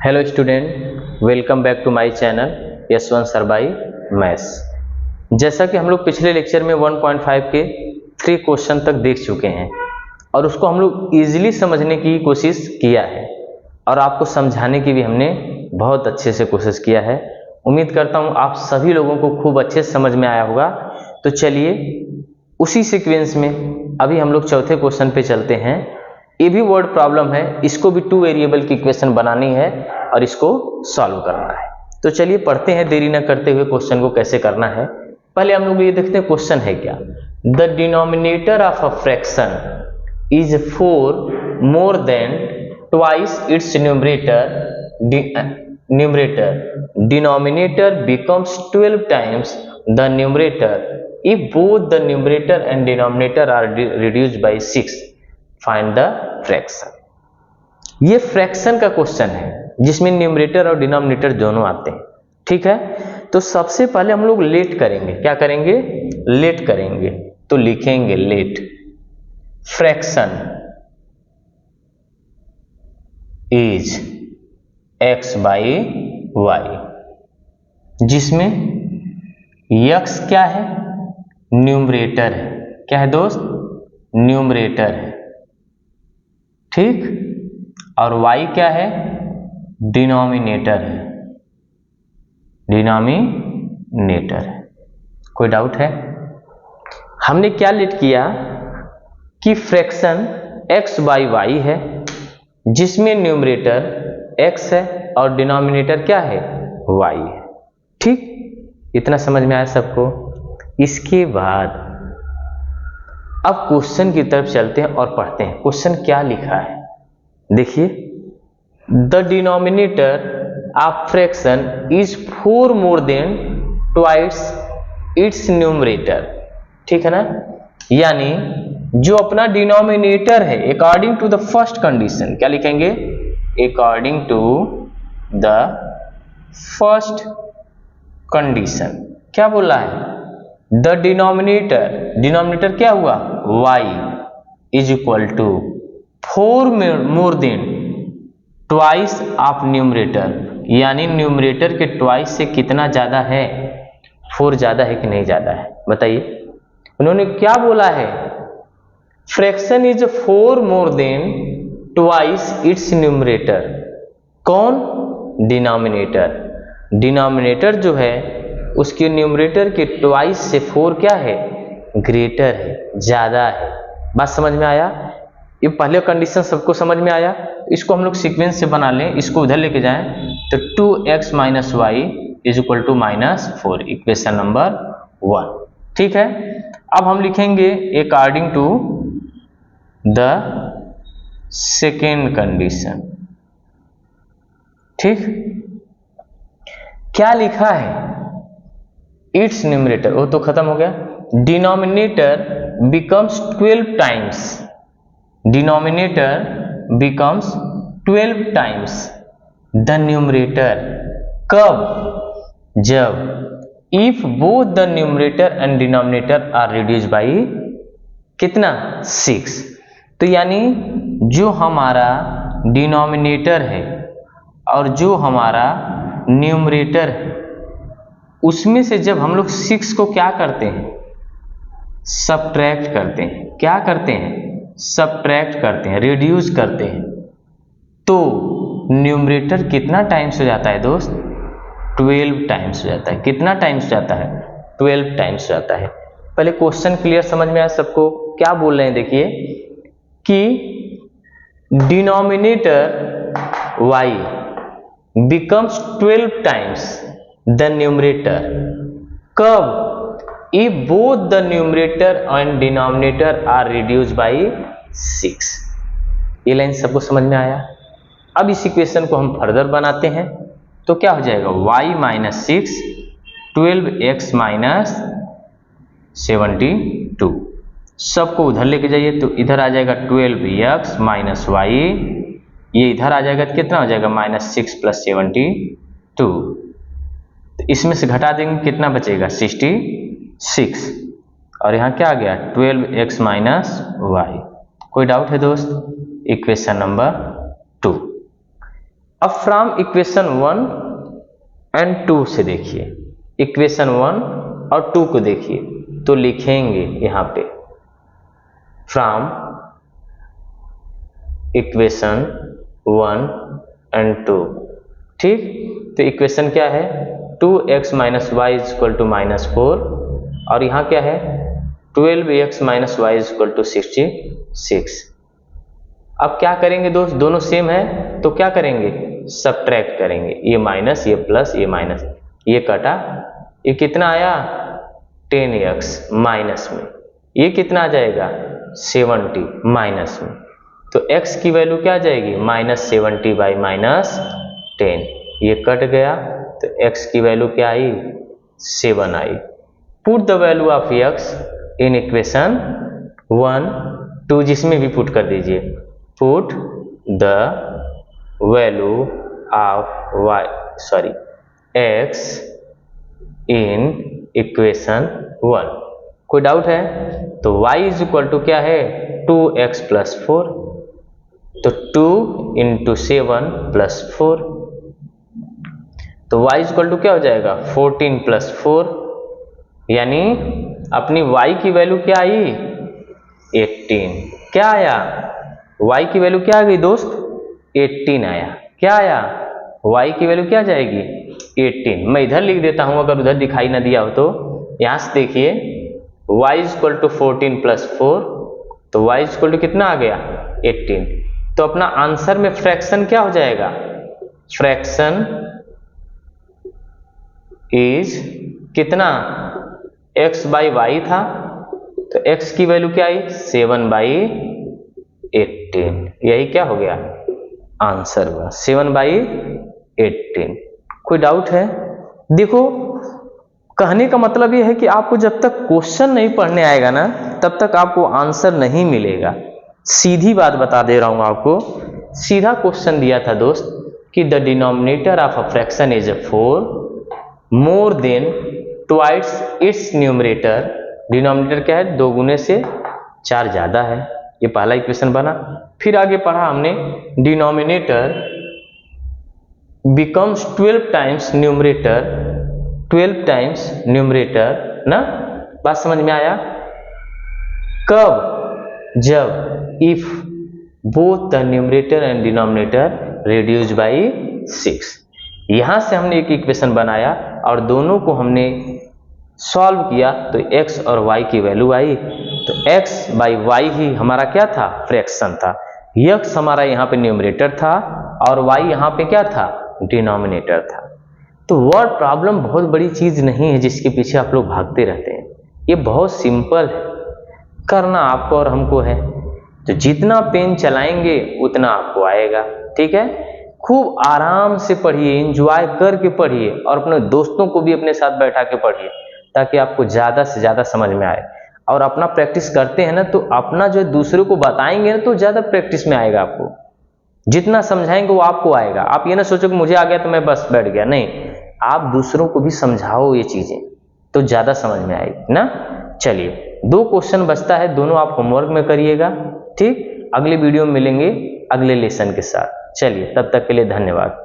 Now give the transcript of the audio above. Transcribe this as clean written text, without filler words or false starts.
Hello student, welcome back to my channel Yashwant sir by maths. जैसा कि हम लोग पिछले लेक्चर में 1.5 के 3 क्वेश्चन तक देख चुके हैं और उसको हम लोग इजीली समझने की कोशिश किया है और आपको समझाने की भी हमने बहुत अच्छे से कोशिश किया है। उम्मीद करता हूँ आप सभी लोगों को खूब अच्छे से समझ में आया होगा। तो चलिए उसी सीक्वेंस में अभी हम लोग चौथे क्वेश्चन पे चलते हैं। ये भी वर्ड प्रॉब्लम है, इसको भी 2 वेरिएबल की इक्वेशन बनानी है और इसको सॉल्व करना है। तो चलिए पढ़ते हैं देरी न करते हुए क्वेश्चन को कैसे करना है। पहले हम लोग ये देखते हैं क्वेश्चन है क्या। The denominator of a fraction is 4 more than twice its numerator denominator becomes 12 times the numerator if both the numerator and denominator are reduced by 6. Find the fraction. ये फ्रैक्शन का क्वेश्चन है जिसमें numerator और denominator दोनों आते हैं। ठीक है, तो सबसे पहले हम लोग लेट करेंगे। क्या करेंगे? लेट करेंगे। तो लिखेंगे let fraction is x by y, जिसमें x क्या है? न्यूमरेटर है। क्या है दोस्त? न्यूमरेटर है। ठीक, और y क्या है? डिनोमिनेटर है। डिनोमिनेटर है। कोई डाउट है? हमने क्या लेट किया कि फ्रैक्शन x बाई वाई है जिसमें न्यूमरेटर x है और डिनोमिनेटर क्या है? y है। ठीक, इतना समझ में आया सबको। इसके बाद अब क्वेश्चन की तरफ चलते हैं और पढ़ते हैं क्वेश्चन क्या लिखा है। देखिए, the denominator of fraction is 4 more than twice its numerator. ठीक है ना, यानी जो अपना डिनोमिनेटर है according to the first condition, क्या लिखेंगे? According to the first condition क्या बोला है? द डिनोमिनेटर क्या हुआ? y is equal to 4 more than twice of numerator, यानी न्यूमरेटर के ट्वाइस से कितना ज्यादा है? 4 ज्यादा है कि नहीं ज्यादा है? बताइए। उन्होंने क्या बोला है? Fraction is 4 more than twice its numerator. कौन? डिनोमिनेटर। डिनोमिनेटर जो है उसके न्यूमरेटर के ट्वाइस से 4 क्या है? ग्रेटर है, ज्यादा है। बात समझ में आया? ये पहले कंडीशन सबको समझ में आया। इसको हम लोग सीक्वेंस से बना लें, इसको उधर लेके जाएं तो 2x minus y is equal to -4, equation number 1। ठीक है, अब हम लिखेंगे according to the second condition. ठीक, क्या लिखा है? इट्स न्यूमरेटर, वो तो खत्म हो गया। Denominator becomes 12 times, denominator becomes 12 times the numerator. कब? जब if both the numerator and denominator are reduce by कितना? 6। तो यानी जो हमारा डिनोमिनेटर है और जो हमारा न्यूमरेटर है उसमें से जब हम लोग 6 को क्या करते हैं? सब्ट्रैक्ट करते हैं। क्या करते हैं? सब्ट्रैक्ट करते हैं, रिड्यूस करते हैं। तो न्यूमरेटर कितना टाइम्स हो जाता है दोस्त? 12 टाइम्स हो जाता है। कितना टाइम्स हो जाता है? 12 टाइम्स हो जाता है। पहले क्वेश्चन क्लियर समझ में आया सबको? क्या बोल रहे हैं देखिए कि denominator y becomes 12 times the numerator कब? if both the numerator and denominator are reduced by 6। ये लाइन सबको समझ में आया? अब इस इक्वेशन को हम फर्दर बनाते हैं तो क्या हो जाएगा? y minus 6 12x minus 72। सबको उधर लेके जाइए तो इधर आ जाएगा 12x माइनस वाई, ये इधर आ जाएगा तो कितना हो जाएगा? -6 + 72। तो इसमें से घटा देंगे, कितना बचेगा? 66। और यहाँ क्या आ गया? 12x minus Y. कोई डाउट है दोस्त? Equation number 2। अब फ्रॉम इक्वेशन 1 एंड 2 से देखिए, इक्वेशन 1 और 2 को देखिए, तो लिखेंगे यहाँ पे फ्रॉम इक्वेशन 1 एंड 2, ठीक। तो इक्वेशन क्या है, 2x minus y is equal to -4, और यहाँ क्या है 12x minus y is equal to 66। अब क्या करेंगे दोस्त, दोनों सेम है तो क्या करेंगे, सब्ट्रैक्ट करेंगे, ये माइनस ये प्लस ये माइनस, ये कटा, ये कितना आया 10x माइनस में, ये कितना आ जाएगा 70 माइनस में, तो x की वैल्यू क्या आ जाएगी -70 बाई -10, ये कट गया तो x की वैल्यू क्या आई 7 आई। Put the value of x in equation 1 2, जिसमें भी पुट कर दीजिए, put the value of x in equation 1। कोई डाउट है, तो y इज इक्वल टू क्या है 2x प्लस 4, तो 2 इंटू 7 प्लस 4, तो y इज इक्वल टू क्या हो जाएगा 14 प्लस 4, यानी अपनी y की वैल्यू क्या आई 18, क्या आया y की वैल्यू क्या आ गई दोस्त 18 आया, क्या आया y की वैल्यू क्या जाएगी 18। मैं इधर लिख देता हूं अगर उधर दिखाई ना दिया हो तो, यहां से देखिए y is equal to 14 plus 4, तो y इज इक्वल टू कितना आ गया 18, तो अपना आंसर में फ्रैक्शन क्या हो जाएगा, फ्रैक्शन इज कितना x बाई वाई था, तो x की वैल्यू क्या आई 7 बाई 18, यही क्या हो गया आंसर हुआ 7 बाई 18। कोई डाउट है, देखो कहने का मतलब यह है कि आपको जब तक क्वेश्चन नहीं पढ़ने आएगा ना तब तक आपको आंसर नहीं मिलेगा। सीधी बात बता दे रहा हूं आपको, सीधा क्वेश्चन दिया था दोस्त कि the denominator of a fraction is 4 more than twice its numerator, denominator क्या है 2 गुने से 4 ज्यादा है, ये पहला इक्वेशन बना। फिर आगे पढ़ा हमने denominator becomes 12 times numerator, 12 times numerator ना, बात समझ में आया, कब, जब if both the numerator and denominator reduce by 6। यहां से हमने एक इक्वेशन बनाया और दोनों को हमने सॉल्व किया तो x और y की वैल्यू आई, तो x बाई वाई ही हमारा क्या था फ्रैक्शन था, x हमारा यहाँ पे न्यूमरेटर था और y यहाँ पे क्या था डिनोमिनेटर था। तो वर्ड प्रॉब्लम बहुत बड़ी चीज नहीं है जिसके पीछे आप लोग भागते रहते हैं, ये बहुत सिंपल है, करना आपको और हमको है, तो जितना पेन चलाएंगे उतना आपको आएगा, ठीक है। खूब आराम से पढ़िए, एंजॉय करके पढ़िए और अपने दोस्तों को भी अपने साथ बैठा के पढ़िए ताकि आपको ज़्यादा से ज़्यादा समझ में आए। और अपना प्रैक्टिस करते हैं ना तो अपना जो दूसरे को बताएंगे ना तो ज़्यादा प्रैक्टिस में आएगा, आपको जितना समझाएंगे वो आपको आएगा। आप ये ना सोचो कि मुझे आ गया तो मैं बस बैठ गया, नहीं, आप दूसरों को भी समझाओ ये चीज़ें तो ज़्यादा समझ में आएगी ना। चलिए 2 क्वेश्चन बचता है, दोनों आप होमवर्क में करिएगा, ठीक। अगले वीडियो में मिलेंगे अगले लेसन के साथ। चलिए तब तक के लिए धन्यवाद।